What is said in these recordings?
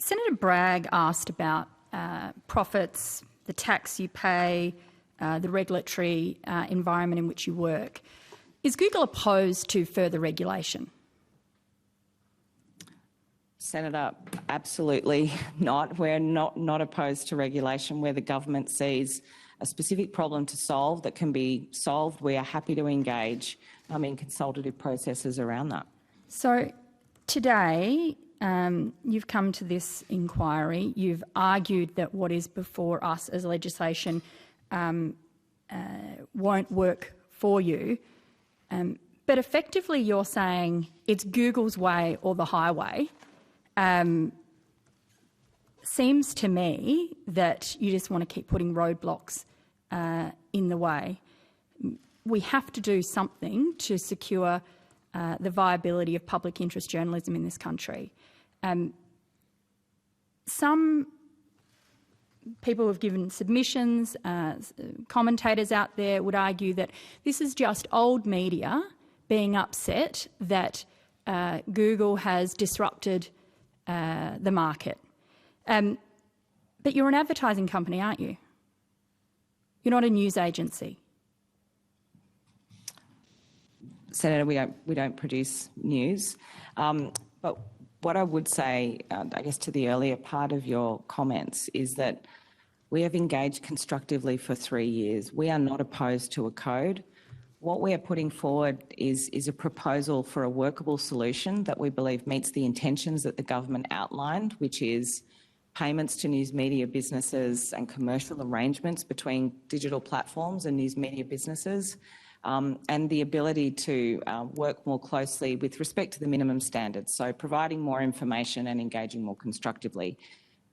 Senator Bragg asked about profits, the tax you pay, the regulatory environment in which you work. Is Google opposed to further regulation? Senator, absolutely not. We're not opposed to regulation. Where the government sees a specific problem to solve that can be solved, we are happy to engage in consultative processes around that. So today, you've come to this inquiry. You've argued that what is before us as legislation won't work for you. But effectively you're saying it's Google's way or the highway. Seems to me that you just want to keep putting roadblocks in the way. We have to do something to secure the viability of public interest journalism in this country. Some people have given submissions, commentators out there would argue that this is just old media being upset that Google has disrupted the market. But you're an advertising company, aren't you? You're not a news agency. Senator, we don't produce news. But what I would say, I guess, to the earlier part of your comments is that we have engaged constructively for 3 years. We are not opposed to a code. What we are putting forward is a proposal for a workable solution that we believe meets the intentions that the government outlined, which is payments to news media businesses and commercial arrangements between digital platforms and news media businesses, and the ability to work more closely with respect to the minimum standards, so providing more information and engaging more constructively.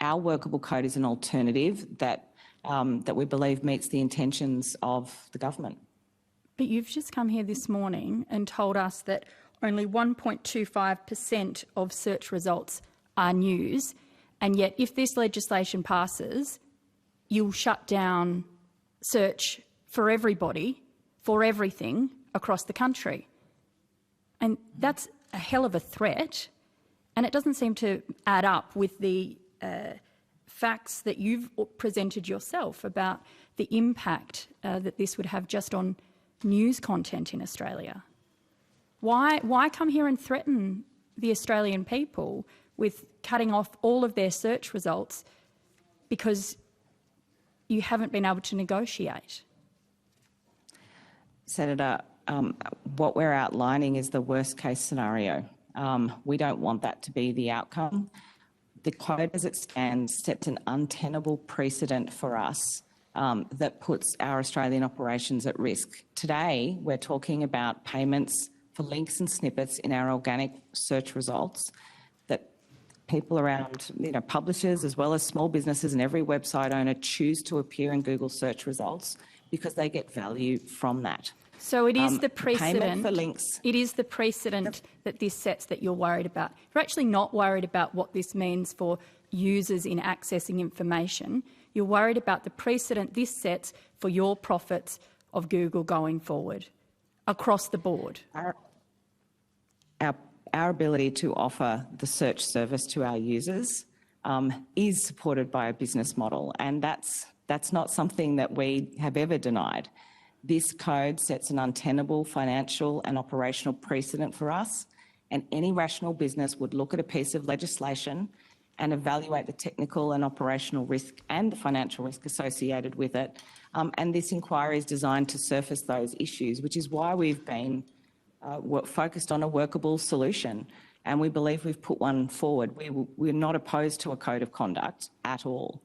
Our workable code is an alternative that we believe meets the intentions of the government. But you've just come here this morning and told us that only 1.25% of search results are news, and yet if this legislation passes, you'll shut down search for everybody, for everything across the country. And that's a hell of a threat, and it doesn't seem to add up with the facts that you've presented yourself about the impact that this would have just on news content in Australia. Why come here and threaten the Australian people with cutting off all of their search results because you haven't been able to negotiate? Senator, what we're outlining is the worst case scenario. We don't want that to be the outcome. The code as it stands sets an untenable precedent for us that puts our Australian operations at risk. Today, we're talking about payments for links and snippets in our organic search results that people around, publishers as well as small businesses and every website owner choose to appear in Google search results because they get value from that. So it is the precedent. Payment for links. It is the precedent that this sets that you're worried about. You're actually not worried about what this means for users in accessing information. You're worried about the precedent this sets for your profits of Google going forward, across the board. Our ability to offer the search service to our users is supported by a business model, and that's not something that we have ever denied. This code sets an untenable financial and operational precedent for us, and any rational business would look at a piece of legislation and evaluate the technical and operational risk and the financial risk associated with it. And this inquiry is designed to surface those issues, which is why we've been focused on a workable solution, and we believe we've put one forward. We're not opposed to a code of conduct at all.